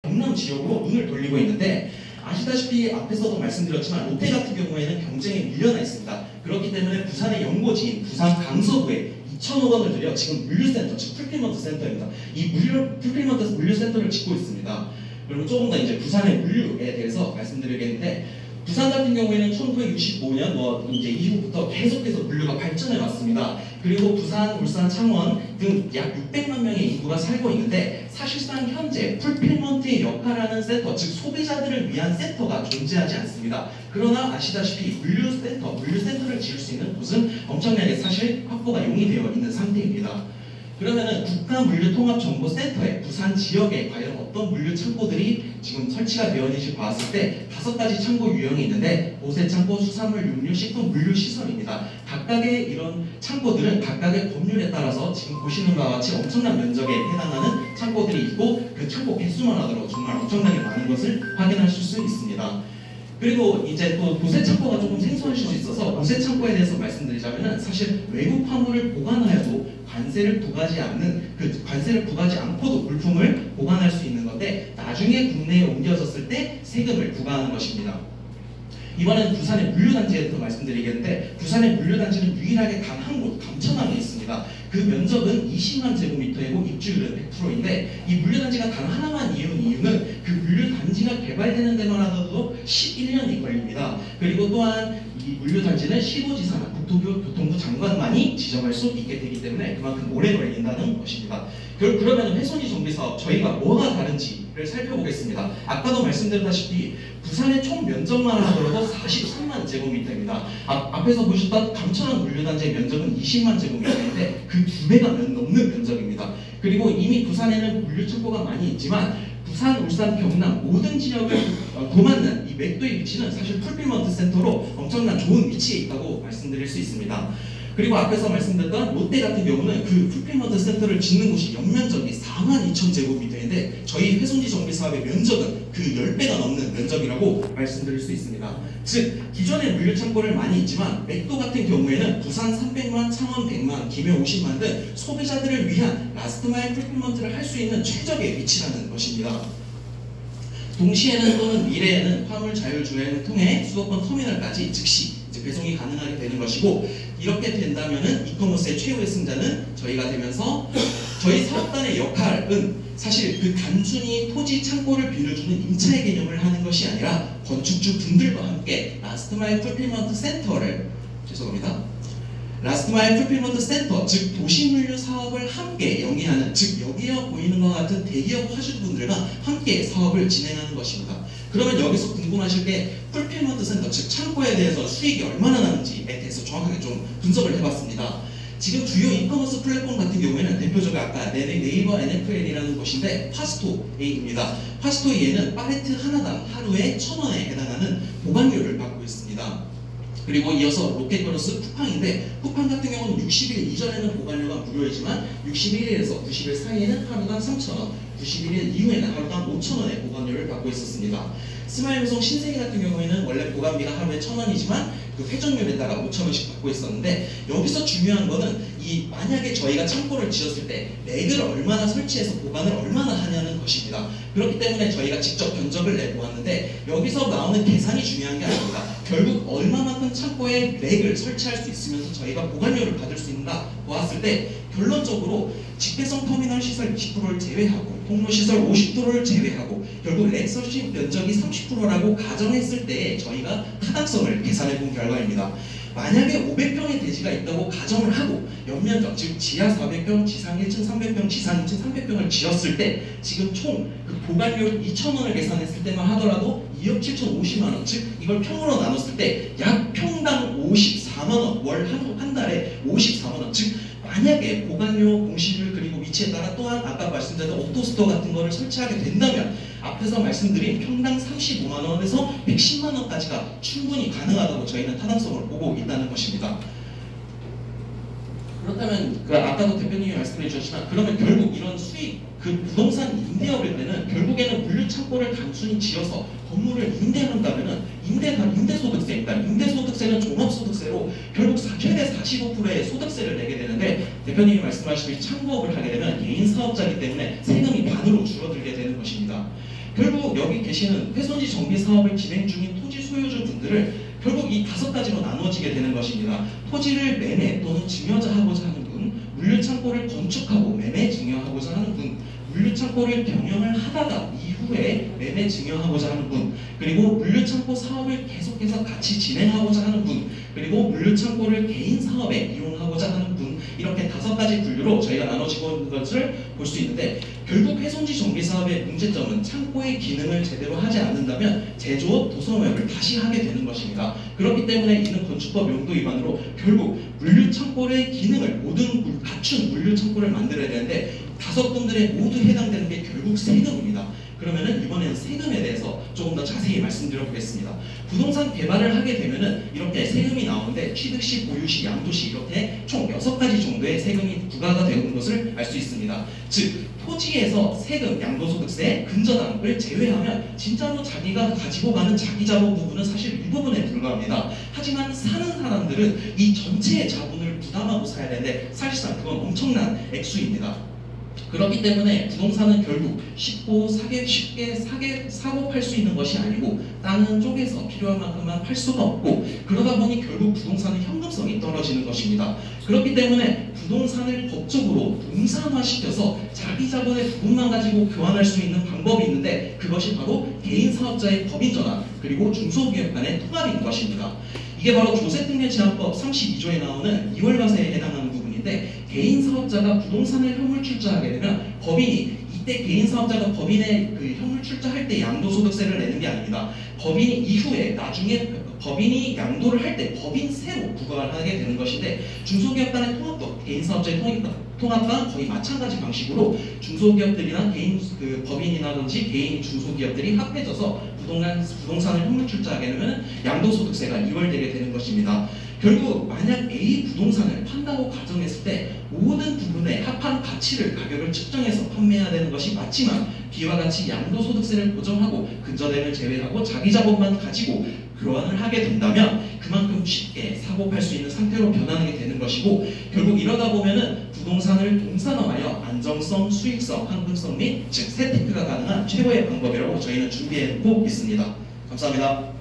경남 지역으로 눈을 돌리고 있는데 아시다시피 앞에서도 말씀드렸지만 롯데 같은 경우에는 경쟁에 밀려나 있습니다. 그렇기 때문에 부산의 연고지인 부산 강서구에 2천억 원을 들여 지금 물류센터, 즉 풀필먼트 센터입니다. 이 풀필먼트 물류센터를 짓고 있습니다. 그리고 조금 더 이제 부산의 물류에 대해서 말씀드리겠는데 부산 같은 경우에는 1965년 이제 이후부터 계속해서 물류가 발전해 왔습니다. 그리고 부산, 울산, 창원 등 약 600만 명의 인구가 살고 있는데 사실상 현재 풀필먼트의 역할하는 센터, 즉 소비자들을 위한 센터가 존재하지 않습니다. 그러나 아시다시피 물류센터를 지을 수 있는 곳은 엄청나게 사실 확보가 용이되어 있는 상태입니다. 그러면은 국가물류통합정보센터에 부산 지역에 과연 어떤 물류 창고들이 지금 설치가 되어 있는지 봤을 때 5가지 창고 유형이 있는데 보세창고, 수산물, 육류, 식품, 물류시설입니다. 각각의 이런 창고들은 각각의 법률에 따라서 지금 보시는 바와 같이 엄청난 면적에 해당하는 창고들이 있고 그 창고 개수만 하더라도 정말 엄청나게 많은 것을 확인하실 수 있습니다. 그리고 이제 또 보세창고가 조금 생소하실 수 있어서 보세창고에 대해서 말씀드리자면은 사실 외국 화물을 보관하여도 관세를 부과하지 않고도 물품을 보관할 수 있는 건데 나중에 국내에 옮겨졌을 때 세금을 부과하는 것입니다. 이번에는 부산의 물류단지에 대해서 말씀드리겠는데 부산의 물류단지는 유일하게 단 한 곳, 감천항에 있습니다. 그 면적은 20만 제곱미터이고 입주율은 100%인데 이 물류단지가 단 하나만 이은 이유는 그 물류단지가 개발되는 데만 하더라도 11년이 걸립니다. 그리고 또한 이 물류단지는 시도지사나 국토교통부 장관만이 지정할 수 있게 되기 때문에 그만큼 오래 걸린다는 것입니다. 그러면 회손이 정비사업 저희가 뭐가 다른지를 살펴보겠습니다. 아까도 말씀드렸다시피 부산의 총 면적만 하더라도 43만 제곱미터입니다. 앞에서 보셨던 감천항 물류단지의 면적은 20만 제곱미터인데 그 2배가 넘는 면적입니다. 그리고 이미 부산에는 물류창고가 많이 있지만 부산, 울산, 경남 모든 지역을 도맡는 이 맥도의 위치는 사실 풀필먼트 센터로 엄청난 좋은 위치에 있다고 말씀드릴 수 있습니다. 그리고 앞에서 말씀드렸던 롯데 같은 경우는 그 풀필먼트 센터를 짓는 곳이 연면적이 42,000제곱미터인데 저희 회손지 정비 사업의 면적은 그 10배가 넘는 면적이라고 말씀드릴 수 있습니다. 즉 기존의 물류 창고를 많이 있지만 맥도 같은 경우에는 부산 300만, 창원 100만, 김해 50만 등 소비자들을 위한 라스트마일 풀필먼트를 할 수 있는 최적의 위치라는 것입니다. 동시에는 또는 미래에는 화물 자율주행을 통해 수도권 터미널까지 즉시 배송이 가능하게 되는 것이고 이렇게 된다면은 이커머스의 최후의 승자는 저희가 되면서 저희 사업단의 역할은 사실 그 단순히 토지 창고를 빌려주는 임차의 개념을 하는 것이 아니라 건축주 분들과 함께 라스트마일 풀필먼트 센터를 라스트마일 풀필먼트 센터, 즉 도시물류 사업을 함께 영위하는, 즉 여기에 보이는 것 같은 대기업 화주분들과 함께 사업을 진행하는 것입니다. 그러면 여기서 궁금하실 게 풀필먼트 센터, 즉 창고에 대해서 수익이 얼마나 나는지에 대해서 정확하게 좀 분석을 해봤습니다. 지금 주요 이커머스 플랫폼 같은 경우에는 대표적으로 아까 네이버 NFL이라는 곳인데 파스토에입니다. 파스토에는 팔레트 하나당 하루에 1,000원에 해당하는 보관료를 받고 있습니다. 그리고 이어서 롯데크로스 쿠팡인데 쿠팡 같은 경우는 60일 이전에는 보관료가 무료이지만 61일에서 90일 사이에는 하루당 3,000원, 91일 이후에는 하루당 5,000원의 보관료를 받고 있었습니다. 스마일배송 신세계 같은 경우에는 원래 보관비가 하루에 1,000원이지만 그 회전율에 따라 5,000원씩 받고 있었는데 여기서 중요한 거는 만약에 저희가 창고를 지었을 때 렉을 얼마나 설치해서 보관을 얼마나 하냐는 것입니다. 그렇기 때문에 저희가 직접 견적을 내보았는데 여기서 나오는 계산이 중요한 게 아닙니다. 결국 얼마만큼 창고에 렉을 설치할 수 있으면서 저희가 보관료를 받을 수 있는가 보았을 때 결론적으로 직배송 터미널 시설 20%를 제외하고 통로 시설 50%를 제외하고 결국 렉 설치 면적이 30%라고 가정했을 때 저희가 타당성을 계산해 본 결과입니다. 만약에 500평의 대지가 있다고 가정을 하고 연면적, 즉 지하 400평, 지상 1층 300평, 지상 2층 300평을 지었을 때 지금 총 그 보관료 2,000원을 계산했을 때만 하더라도 2억 7,050만원, 즉 이걸 평으로 나눴을 때 약 평당 54만원, 월 한 달에 54만원, 즉 만약에 보관료, 공시율 그리고 위치에 따라 또한 아까 말씀드렸던 오토스토어 같은 거를 설치하게 된다면 앞에서 말씀드린 평당 35만원에서 110만원까지가 충분히 가능하다고 저희는 타당성을 보고 있다는 것입니다. 그렇다면 아까도 대표님이 말씀해 주셨지만 그러면 결국 이런 수익, 그 부동산 임대업일 때는 결국에는 물류창고를 단순히 지어서 건물을 임대한다면은 임대소득세입니다. 임대소득세는 종합소득세로 결국 최대 45%의 소득세를 내게 되는데 대표님이 말씀하시듯이 창고업을 하게 되면 개인 사업자이기 때문에 세금이 반으로 줄어들게 되는 것입니다. 결국 여기 계시는 훼손지 정비 사업을 진행 중인 토지 소유주 분들을 결국 이 5가지로 나누어지게 되는 것입니다. 토지를 매매 또는 증여하고자 하는 분, 물류창고를 건축하고 매매 증여하고자 하는 분, 물류창고를 병영을 하다가 이후에 매매 증여하고자 하는 분, 그리고 물류창고 사업을 계속해서 같이 진행하고자 하는 분, 그리고 물류창고를 개인 사업에 이용하고자 하는 분, 이렇게 5가지 분류로 저희가 나눠지고 있는 것을 볼 수 있는데, 결국 훼손지 정비 사업의 문제점은 창고의 기능을 제대로 하지 않는다면 제조업 도소매업을 다시 하게 되는 것입니다. 그렇기 때문에 이는 건축법 용도 위반으로 결국 물류창고의 기능을 모든 갖춘 물류창고를 만들어야 되는데 5분들에 모두 해당되는 게 결국 세금입니다. 그러면은 이번에는 세금에 대해서 조금 더 자세히 말씀드려 보겠습니다. 부동산 개발을 하게 되면은 이렇게 세금이 나오는데 취득시, 보유시, 양도시 이렇게 총 6가지 정도의 세금이 부과가 되는 것을 알 수 있습니다. 즉 토지에서 세금, 양도소득세, 근저당을 제외하면 진짜로 자기가 가지고 가는 자기 자본 부분은 사실 일부분에 불과합니다. 하지만 사는 사람들은 이 전체의 자본을 부담하고 사야 되는데 사실상 그건 엄청난 액수입니다. 그렇기 때문에 부동산은 결국 쉽게 사고 팔 수 있는 것이 아니고 땅은 쪼개서 필요한 만큼만 팔 수가 없고, 그러다 보니 결국 부동산은 현금성이 떨어지는 것입니다. 그렇기 때문에 부동산을 법적으로 동산화시켜서 자기 자본의 부분만 가지고 교환할 수 있는 방법이 있는데, 그것이 바로 개인 사업자의 법인 전환 그리고 중소기업 간의 통합인 것입니다. 이게 바로 조세특례제한법 32조에 나오는 2월 과세에 해당하는 부분인데, 개인 사업자가 부동산을 현물 출자하게 되면 법인이 이때 개인 사업자가 법인의 그 현물 출자할 때 양도소득세를 내는 게 아닙니다. 법인이 이후에 나중에 법인이 양도를 할 때 법인세로 부과를 하게 되는 것인데, 중소기업 간의 통합도 개인 사업자의 통합과 거의 마찬가지 방식으로 중소기업들이나 개인 법인이라든지 개인 중소기업들이 합해져서 부동산을 현물 출자하게 되면 양도소득세가 이월되게 되는 것입니다. 결국 만약 A 부동산을 판다고 가정했을 때 모든 부분의 합한 가치를 가격을 측정해서 판매해야 되는 것이 맞지만, B와 같이 양도소득세를 고정하고 근저당을 제외하고 자기 자본만 가지고 교환을 하게 된다면 그만큼 쉽게 사고 팔 수 있는 상태로 변하게 되는 것이고, 결국 이러다 보면은 부동산을 동산화하여 안정성, 수익성, 환급성 및 즉 세테크가 가능한 최고의 방법이라고 저희는 준비해놓고 있습니다. 감사합니다.